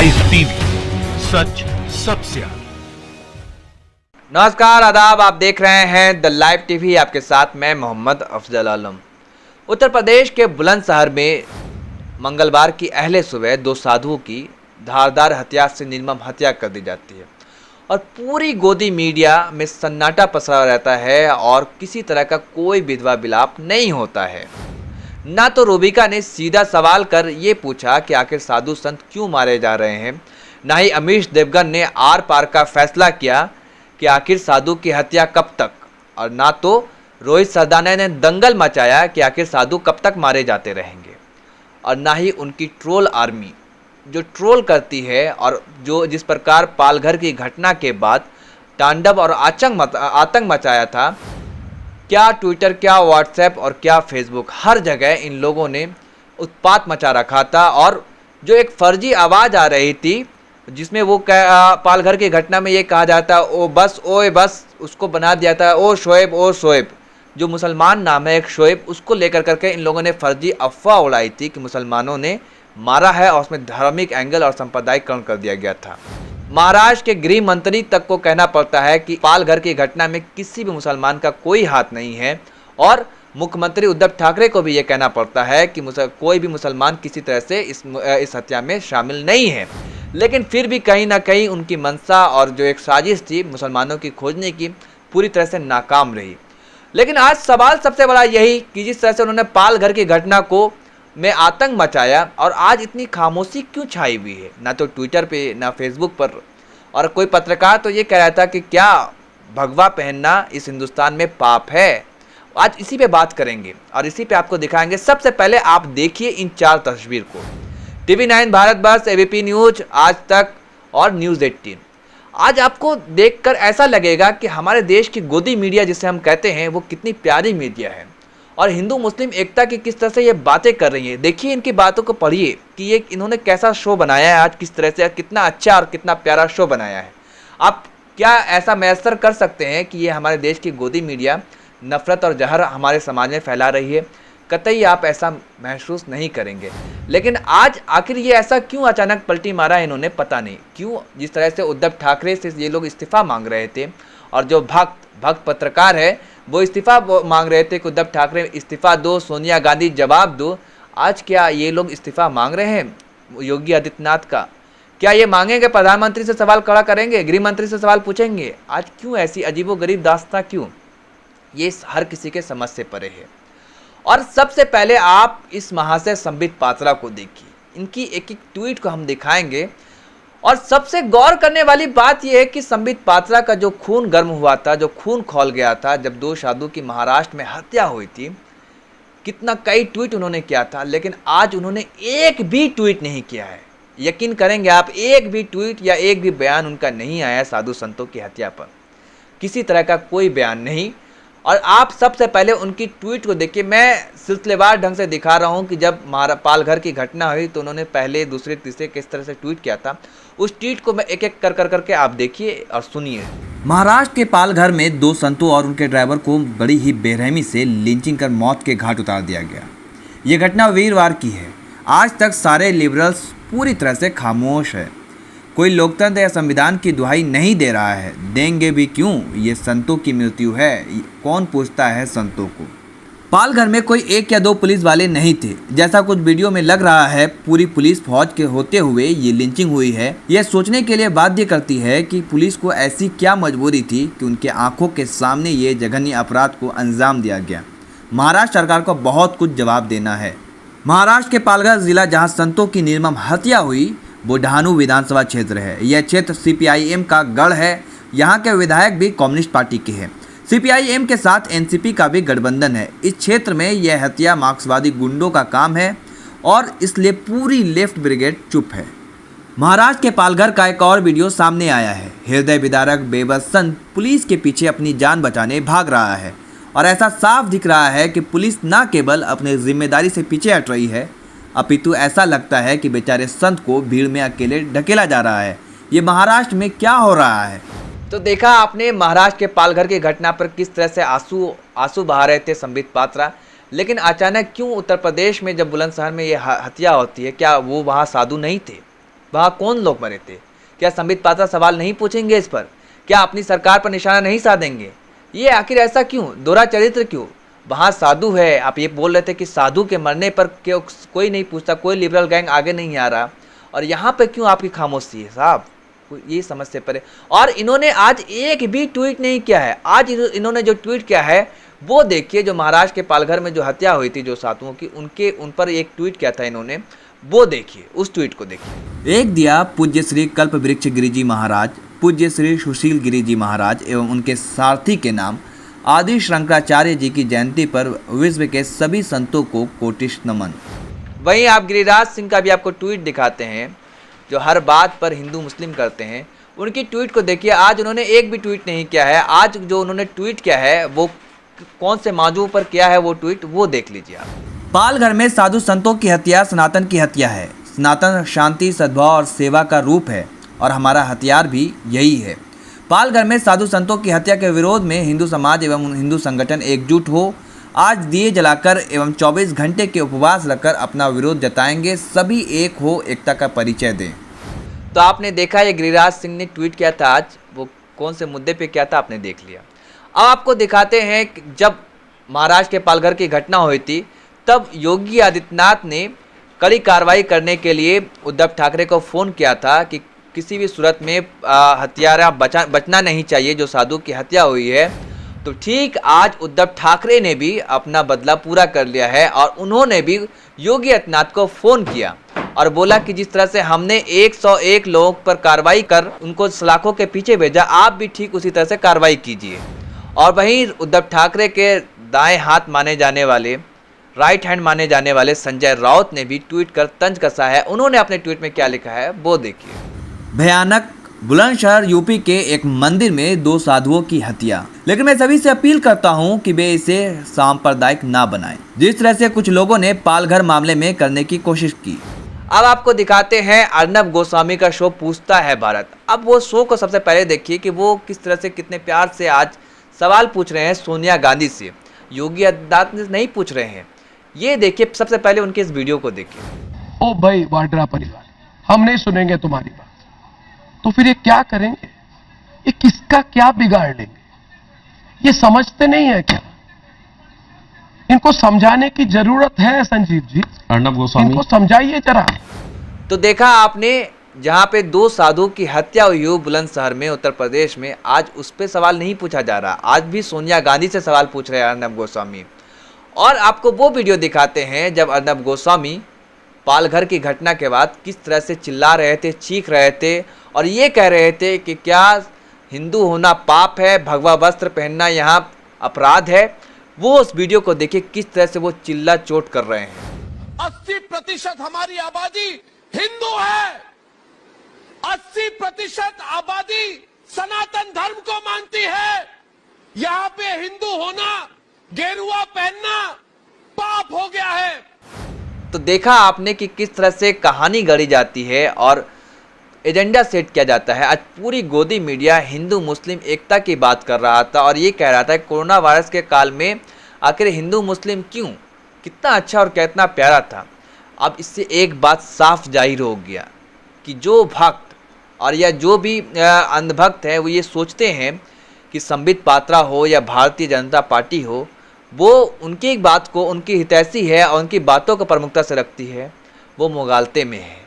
Live TV, सच सबसे आगे। नमस्कार, आदाब। आप देख रहे हैं द लाइव टीवी। आपके साथ मैं मोहम्मद अफजल आलम। उत्तर प्रदेश के बुलंदशहर में मंगलवार की अहले सुबह दो साधुओं की धारदार हथियार से निर्मम हत्या कर दी जाती है और पूरी गोदी मीडिया में सन्नाटा पसरा रहता है और किसी तरह का कोई विधवा विलाप नहीं होता है। ना तो रूबिका ने सीधा सवाल कर ये पूछा कि आखिर साधु संत क्यों मारे जा रहे हैं, ना ही अमीश देवगन ने आर पार का फैसला किया कि आखिर साधु की हत्या कब तक, और ना तो रोहित सरदाना ने दंगल मचाया कि आखिर साधु कब तक मारे जाते रहेंगे, और ना ही उनकी ट्रोल आर्मी जो ट्रोल करती है और जो जिस प्रकार पालघर की घटना के बाद तांडव और आतंक मचाया था। क्या ट्विटर, क्या व्हाट्सएप और क्या फेसबुक, हर जगह इन लोगों ने उत्पात मचा रखा था। और जो एक फर्जी आवाज़ आ रही थी जिसमें वो पालघर की घटना में ये कहा जाता ओ बस, ओए बस, उसको बना दिया था ओ शोएब, जो मुसलमान नाम है एक शोएब, उसको लेकर करके इन लोगों ने फर्जी अफवाह उड़ाई थी कि मुसलमानों ने मारा है और उसमें धार्मिक एंगल और सांप्रदायिकरण कर दिया गया था। महाराष्ट्र के गृह मंत्री तक को कहना पड़ता है कि पालघर की घटना में किसी भी मुसलमान का कोई हाथ नहीं है, और मुख्यमंत्री उद्धव ठाकरे को भी ये कहना पड़ता है कि कोई भी मुसलमान किसी तरह से इस हत्या में शामिल नहीं है। लेकिन फिर भी कहीं ना कहीं उनकी मंशा और जो एक साजिश थी मुसलमानों की खोजने की, पूरी तरह से नाकाम रही। लेकिन आज सवाल सबसे बड़ा यही कि जिस तरह से उन्होंने पालघर की घटना को में आतंक मचाया, और आज इतनी खामोशी क्यों छाई हुई है, ना तो ट्विटर पे ना फेसबुक पर। और कोई पत्रकार तो ये कह रहा था कि क्या भगवा पहनना इस हिंदुस्तान में पाप है। आज इसी पे बात करेंगे और इसी पे आपको दिखाएंगे। सबसे पहले आप देखिए इन चार तस्वीर को। TV9 भारतवर्ष, ABP न्यूज, आज तक और न्यूज़ 18। आज आपको देखकर ऐसा लगेगा कि हमारे देश की गोदी मीडिया जिसे हम कहते हैं वो कितनी प्यारी मीडिया है और हिंदू मुस्लिम एकता की किस तरह से ये बातें कर रही है। देखिए इनकी बातों को पढ़िए कि ये इन्होंने कैसा शो बनाया है, आज किस तरह से कितना अच्छा और कितना प्यारा शो बनाया है। आप क्या ऐसा मैसर कर सकते हैं कि ये हमारे देश की गोदी मीडिया नफरत और जहर हमारे समाज में फैला रही है? कतई आप ऐसा महसूस नहीं करेंगे। लेकिन आज आखिर ये ऐसा क्यों अचानक पलटी मारा इन्होंने, पता नहीं क्यों। जिस तरह से उद्धव ठाकरे से ये लोग इस्तीफा मांग रहे थे और जो भक्त पत्रकार है वो इस्तीफा मांग रहे थे कि उद्धव ठाकरे इस्तीफा दो, सोनिया गांधी जवाब दो। आज क्या ये लोग इस्तीफा मांग रहे हैं योगी आदित्यनाथ का? क्या ये मांगेंगे? प्रधानमंत्री से सवाल खड़ा करेंगे, गृह मंत्री से सवाल पूछेंगे? आज क्यों ऐसी अजीबोगरीब दास्तां क्यों? ये हर किसी के समझ से परे है। और सबसे पहले आप इस महाशय संबित पात्रा को देखिए, इनकी एक एक ट्वीट को हम दिखाएंगे। और सबसे गौर करने वाली बात यह है कि संबित पात्रा का जो खून गर्म हुआ था, जो खून खौल गया था जब दो साधु की महाराष्ट्र में हत्या हुई थी, कितना कई ट्वीट उन्होंने किया था, लेकिन आज उन्होंने एक भी ट्वीट नहीं किया है। यकीन करेंगे आप, एक भी ट्वीट या एक भी बयान उनका नहीं आया साधु संतों की हत्या पर, किसी तरह का कोई बयान नहीं। और आप सबसे पहले उनकी ट्वीट को देखिए। मैं सिलसिलेवार ढंग से दिखा रहा हूं कि जब पालघर की घटना हुई तो उन्होंने पहले, दूसरे, तीसरे किस तरह से ट्वीट किया था, उस ट्वीट को मैं एक एक कर करके आप देखिए और सुनिए। महाराष्ट्र के पालघर में दो संतों और उनके ड्राइवर को बड़ी ही बेरहमी से लिंचिंग कर मौत के घाट उतार दिया गया। ये घटना वीरवार की है। आज तक सारे लिबरल्स पूरी तरह से खामोश है। कोई लोकतंत्र या संविधान की दुहाई नहीं दे रहा है। देंगे भी क्यों? ये संतों की मृत्यु है, कौन पूछता है संतों को। पालघर में कोई एक या दो पुलिस वाले नहीं थे, जैसा कुछ वीडियो में लग रहा है। पूरी पुलिस फौज के होते हुए ये लिंचिंग हुई है। यह सोचने के लिए बाध्य करती है कि पुलिस को ऐसी क्या मजबूरी थी कि उनके आंखों के सामने ये जघन्य अपराध को अंजाम दिया गया। महाराष्ट्र सरकार को बहुत कुछ जवाब देना है। महाराष्ट्र के पालघर जिला जहाँ संतों की निर्मम हत्या हुई वो डहाणू विधानसभा क्षेत्र है। यह क्षेत्र CPIM का गढ़ है। यहाँ के विधायक भी कम्युनिस्ट पार्टी के हैं। CPIM के साथ NCP का भी गठबंधन है। इस क्षेत्र में यह हत्या मार्क्सवादी गुंडों का काम है और इसलिए पूरी लेफ्ट ब्रिगेड चुप है। महाराष्ट्र के पालघर का एक और वीडियो सामने आया है। हृदय विदारक बेबस संत पुलिस के पीछे अपनी जान बचाने भाग रहा है और ऐसा साफ दिख रहा है कि पुलिस न केवल अपनी जिम्मेदारी से पीछे हट रही है, अपितु ऐसा लगता है कि बेचारे संत को भीड़ में अकेले ढकेला जा रहा है। ये महाराष्ट्र में क्या हो रहा है? तो देखा आपने महाराष्ट्र के पालघर की घटना पर किस तरह से आंसू बहा रहे थे संबित पात्रा। लेकिन अचानक क्यों उत्तर प्रदेश में जब बुलंदशहर में ये हत्या होती है, क्या वो वहाँ साधु नहीं थे? वहाँ कौन लोग मरे थे? क्या संबित पात्रा सवाल नहीं पूछेंगे इस पर? क्या अपनी सरकार पर निशाना नहीं साधेंगे? ये आखिर ऐसा क्यों? दोहरा चरित्र क्यों? वहाँ साधु है, आप ये बोल रहे थे कि साधु के मरने पर क्यों कोई नहीं पूछता, कोई लिबरल गैंग आगे नहीं आ रहा, और यहाँ पे क्यों आपकी खामोशी है साहब? ये समझ से परे। और इन्होंने आज एक भी ट्वीट नहीं किया है। आज इन्होंने जो ट्वीट किया है वो देखिए, जो महाराष्ट्र के पालघर में जो हत्या हुई थी जो साधुओं की, उन पर एक ट्वीट किया था इन्होंने, वो देखिए, उस ट्वीट को देखिए। एक दिया पूज्य श्री कल्प वृक्ष गिरिजी महाराज, पूज्य श्री सुशील गिरिजी महाराज एवं उनके सारथी के नाम आदि शंकराचार्य जी की जयंती पर विश्व के सभी संतों को कोटिश नमन। वहीं आप गिरिराज सिंह का भी आपको ट्वीट दिखाते हैं, जो हर बात पर हिंदू मुस्लिम करते हैं। उनकी ट्वीट को देखिए, आज उन्होंने एक भी ट्वीट नहीं किया है। आज जो उन्होंने ट्वीट किया है वो कौन से मौजू पर किया है वो ट्वीट, वो देख लीजिए आप। पालघर में साधु संतों की हत्या सनातन की हत्या है। सनातन शांति, सद्भाव और सेवा का रूप है और हमारा हथियार भी यही है। पालघर में साधु संतों की हत्या के विरोध में हिंदू समाज एवं हिंदू संगठन एकजुट हो आज दिए जलाकर एवं 24 घंटे के उपवास रखकर अपना विरोध जताएंगे। सभी एक हो, एकता का परिचय दें। तो आपने देखा ये गिरिराज सिंह ने ट्वीट किया था आज, वो कौन से मुद्दे पे किया था आपने देख लिया। अब आपको दिखाते हैं कि जब महाराष्ट्र के पालघर की घटना हुई थी तब योगी आदित्यनाथ ने कड़ी कार्रवाई करने के लिए उद्धव ठाकरे को फ़ोन किया था कि किसी भी सूरत में हत्यारा बचना नहीं चाहिए, जो साधु की हत्या हुई है। तो ठीक आज उद्धव ठाकरे ने भी अपना बदला पूरा कर लिया है और उन्होंने भी योगी आदित्यनाथ को फ़ोन किया और बोला कि जिस तरह से हमने 101 लोगों पर कार्रवाई कर उनको सलाखों के पीछे भेजा, आप भी ठीक उसी तरह से कार्रवाई कीजिए। और वहीं उद्धव ठाकरे के दाएं हाथ माने जाने वाले, राइट हैंड माने जाने वाले संजय राउत ने भी ट्वीट कर तंज कसा है। उन्होंने अपने ट्वीट में क्या लिखा है वो देखिए। भयानक बुलंदशहर यूपी के एक मंदिर में 2 साधुओं की हत्या। लेकिन मैं सभी से अपील करता हूं कि वे इसे सांप्रदायिक ना बनाएं, जिस तरह से कुछ लोगों ने पालघर मामले में करने की कोशिश की। अब आपको दिखाते हैं अर्नब गोस्वामी का शो पूछता है भारत। अब वो शो को सबसे पहले देखिए कि वो किस तरह से कितने प्यार से आज सवाल पूछ रहे हैं सोनिया गांधी से, योगी आदित्यनाथ नहीं पूछ रहे हैं। ये देखिए, सबसे पहले उनके इस वीडियो को देखिए। ओ भाई वाड्रा परिवार, हम नहीं सुनेंगे तुम्हारी बात, तो फिर ये क्या करेंगे? ये किसका क्या बिगाड़ लेंगे? ये समझते नहीं है क्या? इनको समझाने की जरूरत है संजीव जी, अर्नब गोस्वामी, इनको समझाइए जरा। तो देखा आपने, जहाँ पे 2 साधु की हत्या हुई हो बुलंदशहर में, उत्तर प्रदेश में, आज उस पर सवाल नहीं पूछा जा रहा। आज भी सोनिया गांधी से सवाल पूछ रहे हैं अर्नब गोस्वामी। और आपको वो वीडियो दिखाते हैं जब अर्नब गोस्वामी पालघर की घटना के बाद किस तरह से चिल्ला रहे थे, चीख रहे थे और ये कह रहे थे कि क्या हिंदू होना पाप है, भगवा वस्त्र पहनना यहाँ अपराध है। वो उस वीडियो को देखिए, किस तरह से वो चिल्ला चोट कर रहे हैं। 80% हमारी आबादी हिंदू है, 80% आबादी सनातन धर्म को मानती है। यहाँ पे हिंदू होना, गेरुआ पहनना पाप हो गया है। तो देखा आपने कि किस तरह से कहानी गढ़ी जाती है और एजेंडा सेट किया जाता है। आज पूरी गोदी मीडिया हिंदू मुस्लिम एकता की बात कर रहा था और ये कह रहा था कि कोरोना वायरस के काल में आखिर हिंदू मुस्लिम क्यों, कितना अच्छा और कितना प्यारा था। अब इससे एक बात साफ जाहिर हो गया कि जो भक्त और या जो भी अंधभक्त है वो ये सोचते हैं कि संबित पात्रा हो या भारतीय जनता पार्टी हो, वो उनकी बात को, उनकी हितैषी है और उनकी बातों को प्रमुखता से रखती है, वो मुगालते में है।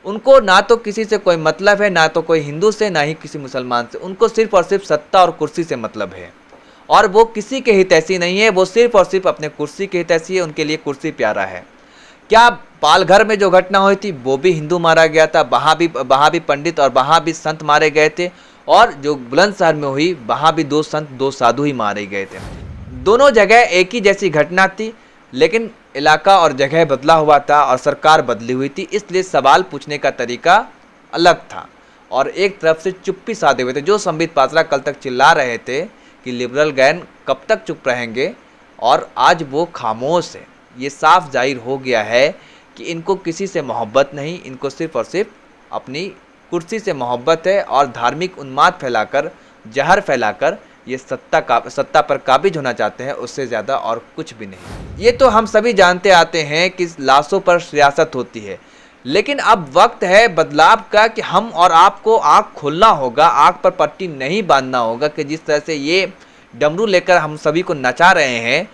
उनको ना तो किसी से कोई मतलब है, ना तो कोई हिंदू से, ना ही किसी मुसलमान से। उनको सिर्फ और सिर्फ सत्ता और कुर्सी से मतलब है और वो किसी के हितैषी नहीं है, वो सिर्फ और सिर्फ अपने कुर्सी के हितैषी है। उनके लिए कुर्सी प्यारा है। क्या पालघर में जो घटना हुई थी वो भी हिंदू मारा गया था, वहाँ भी पंडित और वहाँ भी संत मारे गए थे, और जो बुलंदशहर में हुई वहाँ भी 2 संत 2 साधु ही मारे गए थे। दोनों जगह एक ही जैसी घटना थी, लेकिन इलाका और जगह बदला हुआ था और सरकार बदली हुई थी, इसलिए सवाल पूछने का तरीका अलग था। और एक तरफ से चुप्पी साधे हुए थे। जो संबित पात्रा कल तक चिल्ला रहे थे कि लिबरल गैंग कब तक चुप रहेंगे, और आज वो खामोश है। ये साफ जाहिर हो गया है कि इनको किसी से मोहब्बत नहीं, इनको सिर्फ और सिर्फ अपनी कुर्सी से मोहब्बत है और धार्मिक उन्माद फैलाकर, जहर फैलाकर ये सत्ता पर काबिज होना चाहते हैं, उससे ज़्यादा और कुछ भी नहीं। ये तो हम सभी जानते आते हैं कि लाशों पर सियासत होती है, लेकिन अब वक्त है बदलाव का कि हम और आपको आंख खोलना होगा, आंख पर पट्टी नहीं बांधना होगा कि जिस तरह से ये डमरू लेकर हम सभी को नचा रहे हैं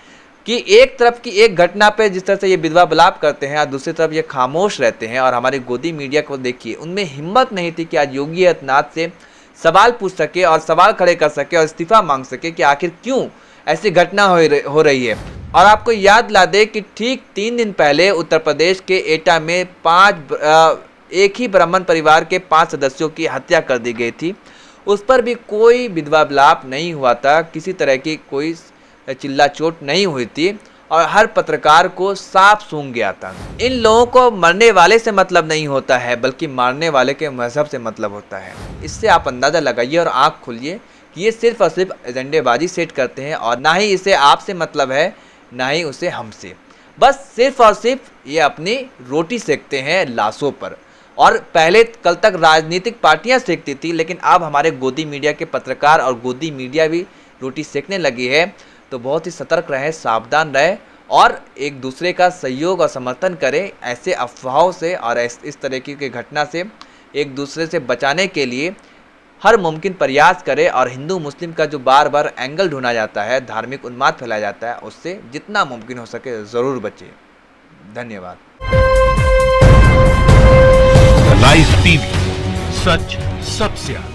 कि एक तरफ की एक घटना पे जिस तरह से ये विधवा विलाप करते हैं और दूसरी तरफ ये खामोश रहते हैं। और हमारी गोदी मीडिया को देखिए, उनमें हिम्मत नहीं थी कि आज योगी आदित्यनाथ से सवाल पूछ सके और सवाल खड़े कर सके और इस्तीफा मांग सके कि आखिर क्यों ऐसी घटना हो रही है। और आपको याद ला दे कि ठीक 3 दिन पहले उत्तर प्रदेश के एटा में एक ही ब्राह्मण परिवार के 5 सदस्यों की हत्या कर दी गई थी। उस पर भी कोई विधवा विलाप नहीं हुआ था, किसी तरह की कोई चिल्ला चोट नहीं हुई थी और हर पत्रकार को साफ सूंघ गया था। इन लोगों को मरने वाले से मतलब नहीं होता है, बल्कि मारने वाले के मजहब से मतलब होता है। इससे आप अंदाज़ा लगाइए और आँख खोलिए कि ये सिर्फ और सिर्फ एजेंडेबाजी सेट करते हैं और ना ही इसे आपसे मतलब है, ना ही उसे हमसे। बस सिर्फ और सिर्फ ये अपनी रोटी सेकते हैं लाशों पर। और पहले कल तक राजनीतिक पार्टियां सेकती थी, लेकिन अब हमारे गोदी मीडिया के पत्रकार और गोदी मीडिया भी रोटी सेकने लगी है। तो बहुत ही सतर्क रहें, सावधान रहें और एक दूसरे का सहयोग और समर्थन करें। ऐसे अफवाहों से और इस तरह की घटना से एक दूसरे से बचाने के लिए हर मुमकिन प्रयास करें। और हिंदू मुस्लिम का जो बार बार एंगल ढूंढा जाता है, धार्मिक उन्माद फैलाया जाता है, उससे जितना मुमकिन हो सके ज़रूर बचें। धन्यवाद। लाइव टीवी, सच सबसे आगे।